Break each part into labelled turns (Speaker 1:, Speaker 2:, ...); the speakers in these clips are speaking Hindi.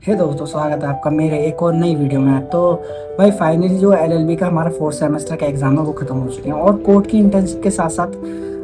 Speaker 1: हे दोस्तों, स्वागत है आपका मेरे एक और नई वीडियो में। तो भाई फाइनली जो एलएलबी का हमारा फोर्थ सेमेस्टर का एग्जाम है वो खत्म हो चुके हैं और कोर्ट की इंटर्नशिप के साथ साथ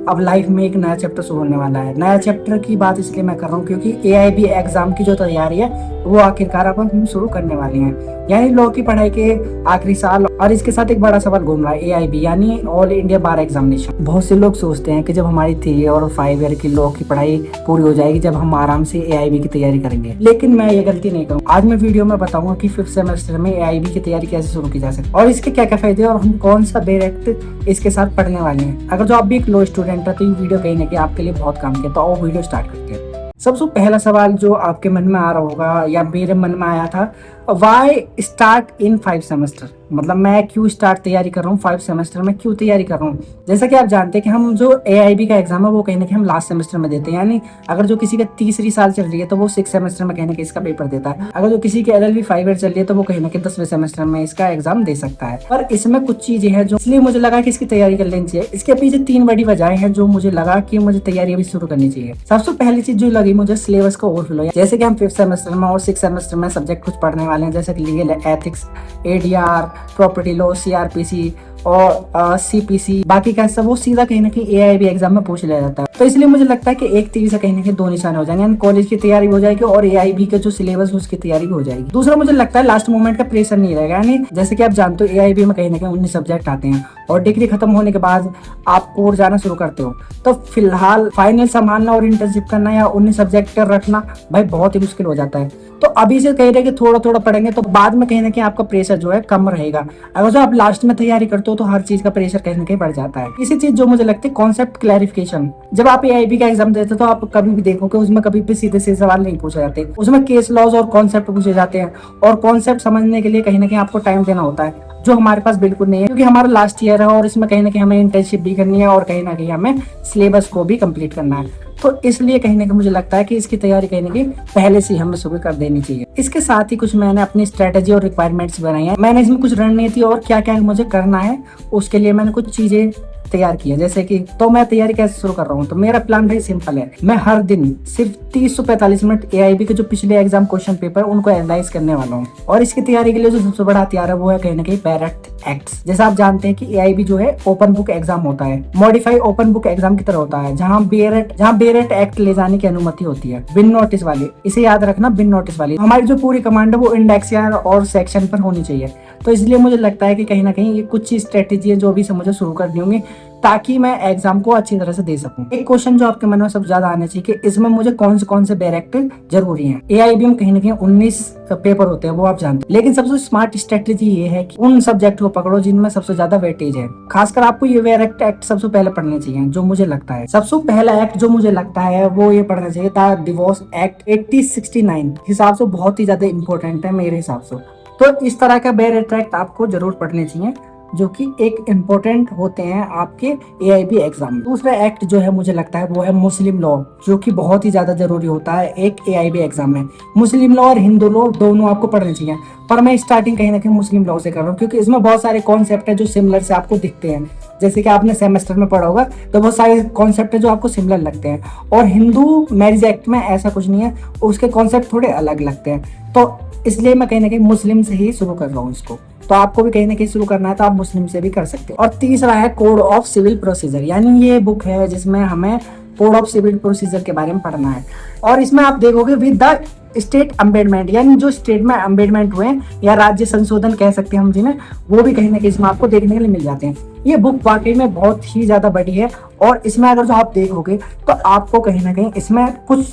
Speaker 1: अब लाइफ में एक नया चैप्टर शुरू होने वाला है। नया चैप्टर की बात इसलिए मैं कर रहा हूँ क्योंकि एआईबी एग्जाम की जो तैयारी है वो आखिरकार अब हम शुरू करने वाले हैं। यानी लॉ की पढ़ाई के आखिरी साल और इसके साथ एक बड़ा सवाल घूम रहा है एआईबी यानी ऑल इंडिया बार एग्जामिनेशन। बहुत से लोग सोचते हैं कि जब हमारी 3 और 5 ईयर की लॉ की पढ़ाई पूरी हो जाएगी जब हम आराम से एआईबी की तैयारी करेंगे, लेकिन मैं ये गलती नहीं करूँ। आज मैं वीडियो में बताऊंगा कि 5th सेमेस्टर में एआईबी की तैयारी कैसे शुरू की जा सकती है और इसके क्या क्या फायदे और हम कौन सा डायरेक्ट इसके साथ पढ़ने वाले हैं। अगर जो आप भी एक लॉ स्टूडेंट है तो ये वीडियो कहीं ना कहीं आपके लिए बहुत काम किया। तो आओ वीडियो स्टार्ट करते हैं। सबसे पहला सवाल जो आपके मन में आ रहा होगा या मेरे मन में आया था, वाई स्टार्ट इन 5 सेमेस्टर, मतलब मैं क्यों स्टार्ट तैयारी कर रहा हूँ 5 सेमेस्टर में, क्यों तैयारी कर रहा हूँ। जैसा कि आप जानते हैं कि हम जो एआईबी का एग्जाम है वो कहीं ना कहीं हम लास्ट सेमेस्टर में देते हैं। यानी अगर जो किसी का तीसरी साल चल रही है तो वो 6 सेमेस्टर में कहीं ना कहीं इसका पेपर देता है। अगर जो किसी की एलएलबी 5 ईयर चल रही है तो वो कहीं ना कहीं 10वें सेमेस्टर में इसका एग्जाम दे सकता है। पर इसमें कुछ चीजें हैं जो इसलिए मुझे लगा कि इसकी तैयारी कर लेनी चाहिए। इसके पीछे 3 बड़ी वजहें हैं जो मुझे लगा कि मुझे तैयारी अभी शुरू करनी चाहिए। सबसे पहली चीज जो लगी मुझे, सिलेबस का ओवरफ्लो। जैसे कि हम 5th सेमेस्टर में और 6th सेमेस्टर में सब्जेक्ट कुछ पढ़ने वाले हैं, जैसे कि legal, ethics, ADR, property law, CrPC और सीपीसी, बाकी का सब वो सीधा कहीं ना कहीं एआईबी एग्जाम में पूछ लिया जाता है। तो इसलिए मुझे लगता है कि एक तीर से कहीं ना कहीं 2 निशाने हो जाएंगे, यानी कॉलेज की तैयारी हो जाएगी और एआईबी का जो सिलेबस उसकी तैयारी भी हो जाएगी। दूसरा मुझे लगता है लास्ट मोमेंट का प्रेशर नहीं रहेगा। यानी जैसे कि आप जानते हो एआईबी में कहीं ना कहीं 19 सब्जेक्ट आते हैं और डिग्री खत्म होने के बाद आप कोर्स जाना शुरू करते हो, तो फिलहाल फाइनल संभालना और इंटर्नशिप करना या 19 सब्जेक्ट रखना भाई बहुत ही मुश्किल हो जाता है। तो अभी से कह रहे कि थोड़ा थोड़ा पढ़ेंगे तो बाद में कहीं ना कहीं आपका प्रेशर जो है कम रहेगा। अगर जो आप लास्ट में तैयारी करते हो तो हर चीज का प्रेशर कहीं ना कहीं बढ़ जाता है। इसी चीज जो मुझे लगती है कॉन्सेप्ट क्लैरिफिकेशन। जब आप एआईबी का एग्जाम देते हो तो आप कभी भी देखो कि उसमें कभी भी सीधे सीधे सवाल नहीं पूछे जाते, उसमें केस लॉज और कॉन्सेप्ट पूछे जाते हैं और कॉन्सेप्ट समझने के लिए कहीं ना कहीं आपको टाइम देना होता है, जो हमारे पास बिल्कुल नहीं है क्योंकि हमारा लास्ट ईयर है और इसमें कहीं ना कहीं हमें इंटर्नशिप भी करनी है और कहीं ना कहीं हमें सिलेबस को भी कंप्लीट करना है। तो इसलिए कहीं ना कहीं मुझे लगता है कि इसकी तैयारी कहीं ना कहीं पहले से हमें शुरू कर देनी चाहिए। इसके साथ ही कुछ मैंने अपनी स्ट्रेटेजी और रिक्वायरमेंट्स बनाई है। मैंने इसमें कुछ रणनीति और क्या क्या मुझे करना है उसके लिए मैंने कुछ चीजें तैयार की है। जैसे कि तो मैं तैयारी कैसे शुरू कर रहा हूँ, तो मेरा प्लान भाई सिंपल है। मैं हर दिन सिर्फ 30 से 45 मिनट एआईबी के जो पिछले एग्जाम क्वेश्चन पेपर उनको एनालाइज करने वाला हूँ और इसकी तैयारी के लिए जो सबसे बड़ा हथियार है वो है कहीं ना कहीं बैरेट एक्ट्स। जैसा आप जानते हैं कि एआईबी जो है ओपन बुक एग्जाम होता है, मॉडिफाई ओपन बुक एग्जाम की तरह होता है, जहाँ बेरेट एक्ट ले जाने की अनुमति होती है, बिन नोटिस वाली। इसे याद रखना, बिन नोटिस वाली। हमारी जो पूरी कमांड है वो इंडेक्स और सेक्शन पर होनी चाहिए। तो इसलिए मुझे लगता है कि कहीं ना कहीं ये कुछ स्ट्रेटेजी है जो अभी से मुझे शुरू करनी होंगी ताकि मैं एग्जाम को अच्छी तरह से दे सकूं। एक क्वेश्चन जो आपके मन में सबसे ज्यादा आना चाहिए कि इसमें मुझे कौन से डायरेक्ट जरूरी हैं। एआईबी में कहीं ना कहीं 19 पेपर होते हैं, वो आप जानते हैं, लेकिन सबसे स्मार्ट स्ट्रेटेजी ये है कि उन सब्जेक्ट को पकड़ो जिनमें सबसे ज्यादा वेटेज है। खासकर आपको ये डायरेक्ट एक्ट सबसे पहले पढ़ने चाहिए। जो मुझे लगता है सबसे पहला एक्ट जो मुझे लगता है वो ये पढ़ना चाहिए था, डिवोर्स एक्ट 1869 हिसाब से बहुत ही ज्यादा इंपॉर्टेंट है मेरे हिसाब से। तो इस तरह का बैरेट एक्ट आपको जरूर पढ़ने चाहिए जो कि एक इम्पोर्टेंट होते हैं आपके एआईबी एग्जाम में। दूसरा एक्ट जो है मुझे लगता है वो है मुस्लिम लॉ, जो कि बहुत ही ज्यादा जरूरी होता है एक एआईबी एग्जाम में। मुस्लिम लॉ और हिंदू लॉ दोनों आपको पढ़ने चाहिए, पर मैं स्टार्टिंग कहीं ना कहीं मुस्लिम लॉ से कर रहा हूँ क्योंकि इसमें बहुत सारे कॉन्सेप्ट है जो सिमिलर से आपको दिखते हैं। जैसे कि आपने सेमेस्टर में पढ़ा होगा तो बहुत सारे कॉन्सेप्ट है जो आपको सिमिलर लगते हैं और हिंदू मैरिज एक्ट में ऐसा कुछ नहीं है, उसके कॉन्सेप्ट थोड़े अलग लगते हैं। तो इसलिए मैं कहीं ना कहीं मुस्लिम से ही शुरू कर रहा हूँ इसको। तो आपको भी कहीं ना कहीं शुरू करना है तो आप मुस्लिम से भी कर सकते हो। और तीसरा है कोड ऑफ सिविल प्रोसीजर, यानी ये बुक है जिसमें हमें कोड ऑफ सिविल प्रोसीजर के बारे में पढ़ना है और इसमें आप देखोगे विद द स्टेट अमेंडमेंट, यानी जो स्टेट में अमेंडमेंट हुए या राज्य संशोधन कह सकते हैं हम जिन्हें, वो भी कहीं ना कहीं इसमें आपको देखने के लिए मिल जाते हैं। ये बुक वाकई में बहुत ही ज्यादा बड़ी है और इसमें अगर जो आप देखोगे तो आपको कहीं ना कहीं इसमें कुछ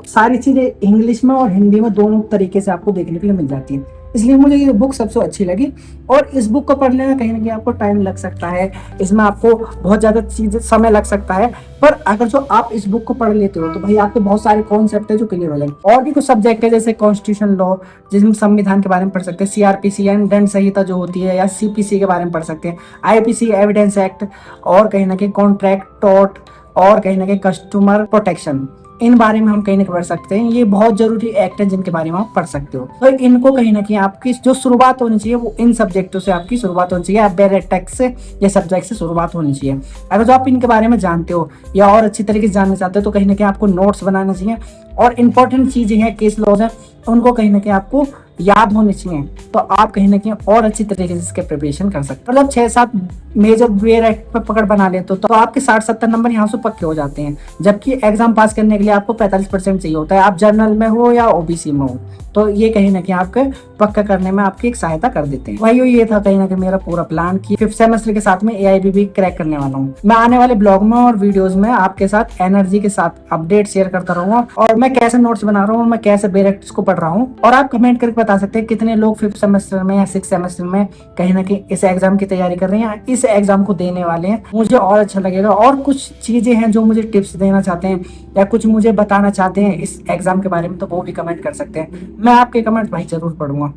Speaker 1: सारी चीजें इंग्लिश में और हिंदी में दोनों तरीके से आपको देखने के लिए मिल जाती है। इसलिए मुझे ये बुक सबसे अच्छी लगी और इस बुक को पढ़ने में कहीं ना कहीं आपको टाइम लग सकता है, इसमें आपको बहुत ज्यादा चीजें समय लग सकता है, पर अगर जो आप इस बुक को पढ़ लेते हो तो भाई आपके बहुत सारे कॉन्सेप्ट है जो क्लियर हो जाएंगे। और भी कुछ सब्जेक्ट है जैसे कॉन्स्टिट्यूशन लॉ जिसमें संविधान के बारे में पढ़ सकते हैं, सीआरपीसी यानी दंड संहिता जो होती है, या सीपीसी के बारे में पढ़ सकते हैं, आईपीसी एविडेंस एक्ट और कहीं ना कहीं कॉन्ट्रैक्ट टॉर्ट और कहीं ना कहीं कस्टमर प्रोटेक्शन। इन बारे में हम कहीं ना कहीं पढ़ सकते हैं। ये बहुत जरूरी एक्ट है जिनके बारे में आप पढ़ सकते हो। तो इनको कहीं ना कहीं आपकी जो शुरुआत होनी चाहिए वो इन सब्जेक्टों से आपकी शुरुआत होनी चाहिए। आप बेयर टेक्स्ट से या सब्जेक्ट से शुरुआत होनी चाहिए। अगर जो आप इनके बारे में जानते हो या और अच्छी तरीके से जानना चाहते हो तो कहीं ना कहीं आपको नोट्स बनाना चाहिए। और इंपॉर्टेंट चीजें हैं, केस लॉज हैं, उनको कहीं ना कहीं आपको याद होनी चाहिए। तो आप कहीं ना कहीं और अच्छी तरीके से इसके प्रिपरेशन कर सकते हो। मतलब 6-7 मेजर बेयर एक्ट पर पकड़ बना लेते हो तो आपके 60-70 नंबर यहाँ से पक्के हो जाते हैं। जबकि एग्जाम पास करने के लिए आपको 45% चाहिए होता है, आप जनरल में हो या ओबीसी में हो। तो ये कहीं ना कहीं आपके पक्का करने में आपकी एक सहायता कर देते हैं। वही ये था कहीं ना कहीं मेरा पूरा प्लान कि 5th सेमेस्टर के साथ में एआईबी भी क्रैक करने वाला हूँ। मैं आने वाले ब्लॉग में और वीडियोस में आपके साथ एनर्जी के साथ अपडेट शेयर करता रहूंगा और मैं कैसे नोट्स बना रहा हूँ, मैं कैसे बेरेक्ट्स को पढ़ रहा हूँ। और आप कमेंट करके बता सकते हैं कितने लोग 5th सेमेस्टर में या 6th सेमेस्टर में कहीं ना कहीं इस एग्जाम की तैयारी कर रहे हैं या इस एग्जाम को देने वाले हैं। मुझे और अच्छा लगेगा। और कुछ चीजें हैं जो मुझे टिप्स देना चाहते हैं या कुछ मुझे बताना चाहते हैं इस एग्जाम के बारे में तो वो भी कमेंट कर सकते हैं। मैं आपके कमेंट भाई जरूर पढ़ूंगा।